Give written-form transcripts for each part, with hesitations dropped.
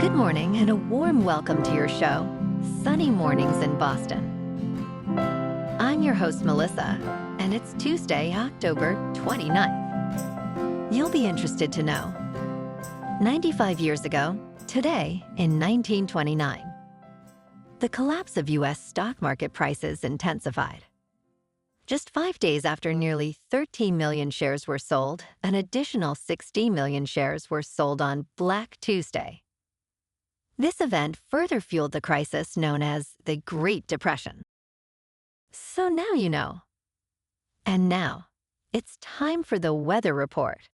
Good morning and a warm welcome to your show, Sunny Mornings in Boston. I'm your host, Melissa, and it's Tuesday, October 29th. You'll be interested to know. 95 years ago, today in 1929, the collapse of U.S. stock market prices intensified. Just 5 days after nearly 13 million shares were sold, an additional 16 million shares were sold on Black Tuesday. This event further fueled the crisis known as the Great Depression. So now you know. And now, it's time for the weather report.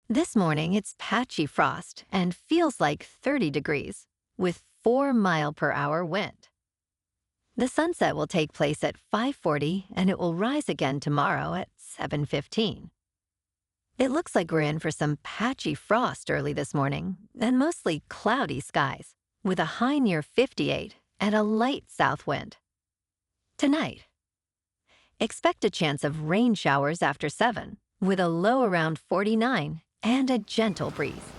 This morning, it's patchy frost and feels like 30 degrees, with 4-mile-per-hour wind. The sunset will take place at 5:40, and it will rise again tomorrow at 7:15. It looks like we're in for some patchy frost early this morning, and mostly cloudy skies, with a high near 58 and a light south wind. Tonight, expect a chance of rain showers after 7, with a low around 49 and a gentle breeze.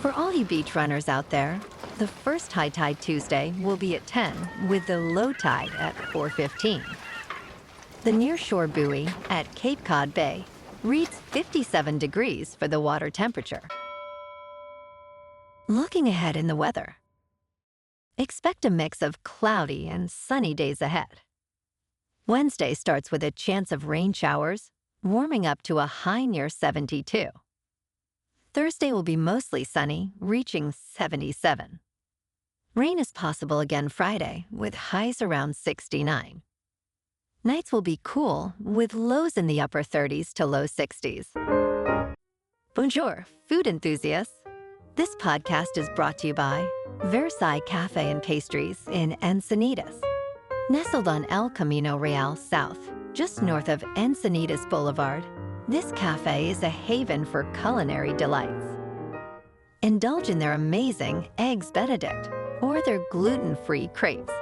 For all you beach runners out there, the first high tide Tuesday will be at 10, with the low tide at 4:15. The nearshore buoy at Cape Cod Bay reads 57 degrees for the water temperature. Looking ahead in the weather, expect a mix of cloudy and sunny days ahead. Wednesday starts with a chance of rain showers, warming up to a high near 72. Thursday will be mostly sunny, reaching 77. Rain is possible again Friday, with highs around 69. Nights will be cool, with lows in the upper 30s to low 60s. Bonjour, food enthusiasts. This podcast is brought to you by Versailles Cafe and Pastries in Encinitas. Nestled on El Camino Real South, just north of Encinitas Boulevard, this cafe is a haven for culinary delights. Indulge in their amazing Eggs Benedict or their gluten-free crepes.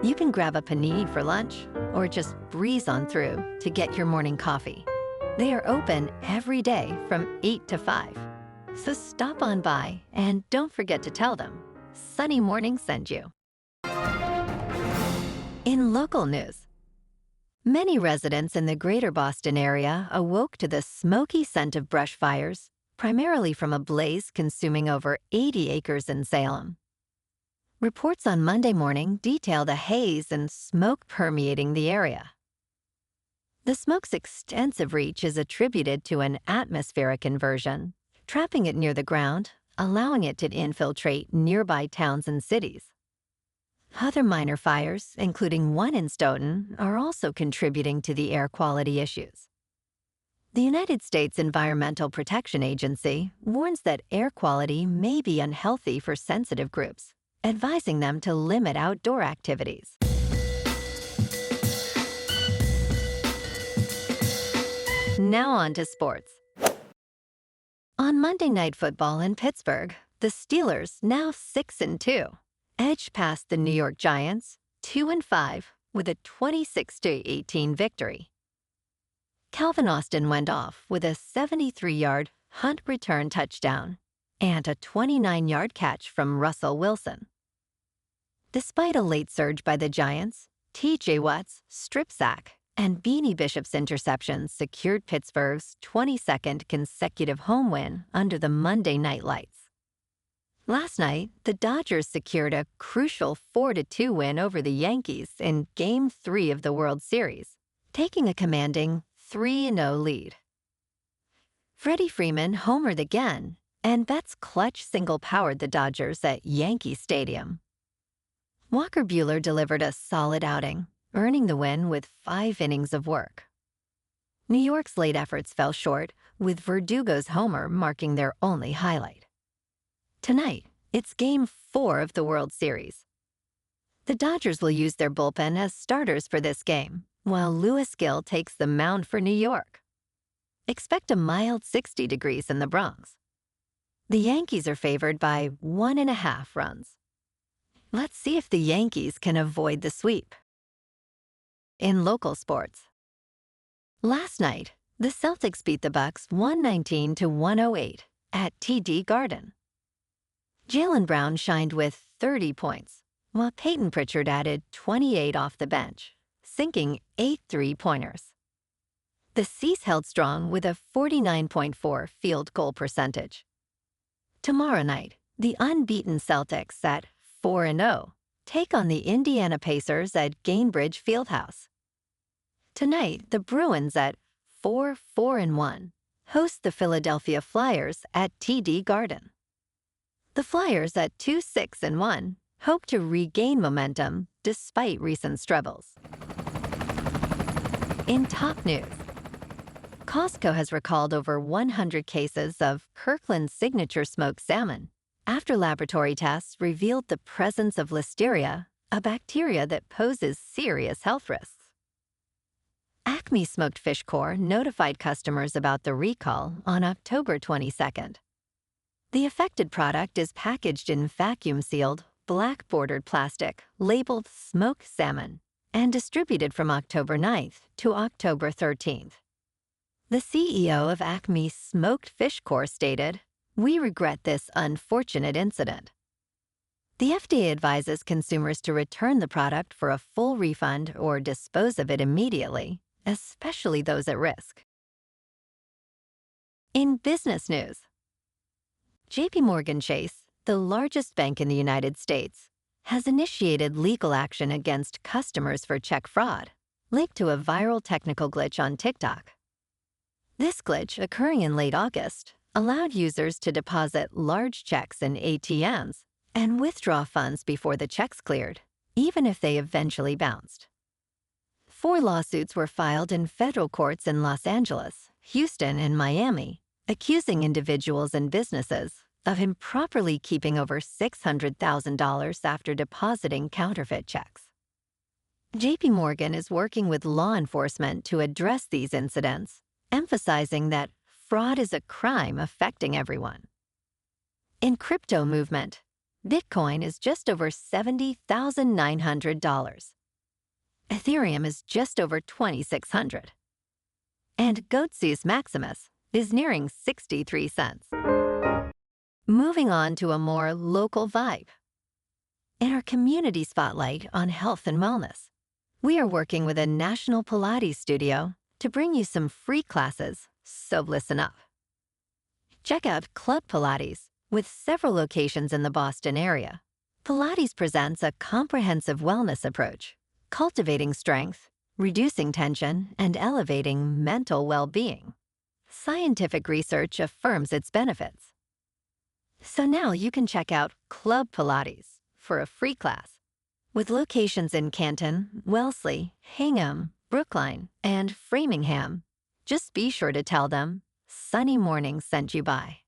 You can grab a panini for lunch or just breeze on through to get your morning coffee. They are open every day from 8 to 5. So stop on by and don't forget to tell them Sunny Morning sent you. In local news, many residents in the greater Boston area awoke to the smoky scent of brush fires, primarily from a blaze consuming over 80 acres in Salem. Reports on Monday morning detail the haze and smoke permeating the area. The smoke's extensive reach is attributed to an atmospheric inversion, trapping it near the ground, allowing it to infiltrate nearby towns and cities. Other minor fires, including one in Stoughton, are also contributing to the air quality issues. The United States Environmental Protection Agency warns that air quality may be unhealthy for sensitive groups, advising them to limit outdoor activities. Now on to sports. On Monday Night Football in Pittsburgh, the Steelers, now 6-2, edged past the New York Giants, 2-5, with a 26-18 victory. Calvin Austin went off with a 73-yard punt return touchdown and a 29-yard catch from Russell Wilson. Despite a late surge by the Giants, T.J. Watt's strip sack and Beanie Bishop's interceptions secured Pittsburgh's 22nd consecutive home win under the Monday night lights. Last night, the Dodgers secured a crucial 4-2 win over the Yankees in Game 3 of the World Series, taking a commanding 3-0 lead. Freddie Freeman homered again, and Betts' clutch single powered the Dodgers at Yankee Stadium. Walker Buehler delivered a solid outing, earning the win with 5 innings of work. New York's late efforts fell short, with Verdugo's homer marking their only highlight. Tonight, it's Game 4 of the World Series. The Dodgers will use their bullpen as starters for this game, while Louis Gill takes the mound for New York. Expect a mild 60 degrees in the Bronx. The Yankees are favored by 1.5 runs. Let's see if the Yankees can avoid the sweep. In local sports, last night, the Celtics beat the Bucks 119-108 at TD Garden. Jaylen Brown shined with 30 points, while Peyton Pritchard added 28 off the bench, sinking 8 three-pointers. The C's held strong with a 49.4 field goal percentage. Tomorrow night, the unbeaten Celtics at 4-0 take on the Indiana Pacers at Gainbridge Fieldhouse. Tonight, the Bruins at 4-1 host the Philadelphia Flyers at TD Garden. The Flyers at 2-6-1 hope to regain momentum despite recent struggles. In top news, Costco has recalled over 100 cases of Kirkland's signature smoked salmon after laboratory tests revealed the presence of Listeria, a bacteria that poses serious health risks. Acme Smoked Fish Corps notified customers about the recall on October 22nd. The affected product is packaged in vacuum-sealed, black-bordered plastic labeled smoked salmon and distributed from October 9th to October 13th. The CEO of Acme Smoked Fish Corps stated, "We regret this unfortunate incident." The FDA advises consumers to return the product for a full refund or dispose of it immediately, especially those at risk. In business news, JPMorgan Chase, the largest bank in the United States, has initiated legal action against customers for check fraud linked to a viral technical glitch on TikTok. This glitch, occurring in late August, allowed users to deposit large checks in ATMs and withdraw funds before the checks cleared, even if they eventually bounced. 4 lawsuits were filed in federal courts in Los Angeles, Houston, and Miami, accusing individuals and businesses of improperly keeping over $600,000 after depositing counterfeit checks. JP Morgan is working with law enforcement to address these incidents, emphasizing that fraud is a crime affecting everyone. In crypto movement, Bitcoin is just over $70,900. Ethereum is just over $2,600. And Goatse's Maximus is nearing 63 cents. Moving on to a more local vibe. In our community spotlight on health and wellness, we are working with a national Pilates studio to bring you some free classes, so listen up. Check out Club Pilates, with several locations in the Boston area. Pilates presents a comprehensive wellness approach, cultivating strength, reducing tension, and elevating mental well-being. Scientific research affirms its benefits. So now you can check out Club Pilates for a free class. With locations in Canton, Wellesley, Hingham, Brookline, and Framingham, just be sure to tell them Sunny Morning sent you by.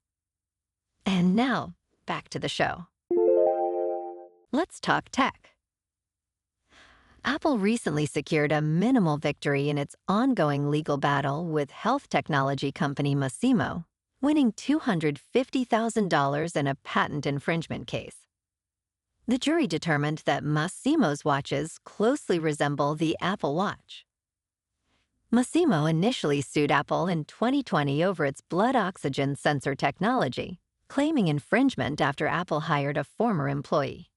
And now, back to the show. Let's talk tech. Apple recently secured a minimal victory in its ongoing legal battle with health technology company Masimo, winning $250,000 in a patent infringement case. The jury determined that Masimo's watches closely resemble the Apple Watch. Masimo initially sued Apple in 2020 over its blood oxygen sensor technology, claiming infringement after Apple hired a former employee.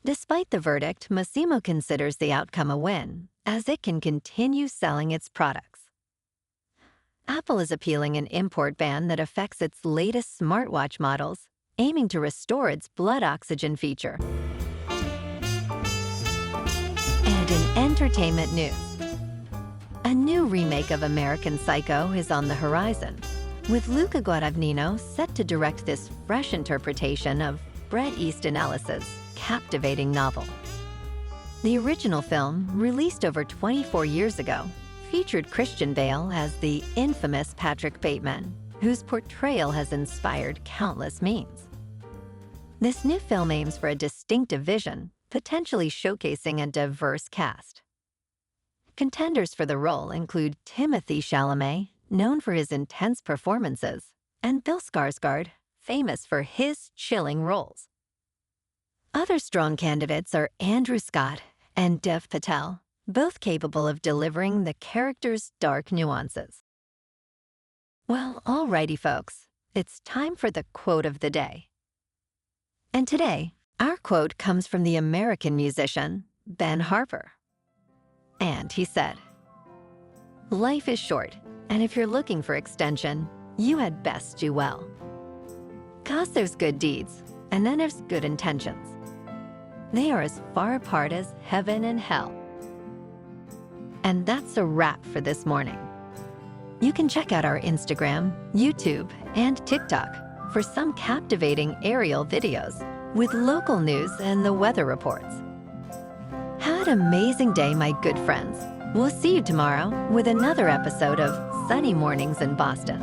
Despite the verdict, Masimo considers the outcome a win, as it can continue selling its products. Apple is appealing an import ban that affects its latest smartwatch models, aiming to restore its blood oxygen feature. And in entertainment news, a new remake of American Psycho is on the horizon, with Luca Guadagnino set to direct this fresh interpretation of Bret Easton Ellis's captivating novel. The original film, released over 24 years ago, featured Christian Bale as the infamous Patrick Bateman, whose portrayal has inspired countless memes. This new film aims for a distinctive vision, potentially showcasing a diverse cast. Contenders for the role include Timothée Chalamet, known for his intense performances, and Bill Skarsgård, famous for his chilling roles. Other strong candidates are Andrew Scott and Dev Patel, both capable of delivering the character's dark nuances. Well, alrighty folks, it's time for the quote of the day. And today, our quote comes from the American musician, Ben Harper. And he said, "Life is short, and if you're looking for extension, you had best do well." 'Cause there's good deeds, and then there's good intentions. They are as far apart as heaven and hell. And that's a wrap for this morning. You can check out our Instagram, YouTube, and TikTok for some captivating aerial videos with local news and the weather reports. Have an amazing day, my good friends. We'll see you tomorrow with another episode of Sunny Mornings in Boston.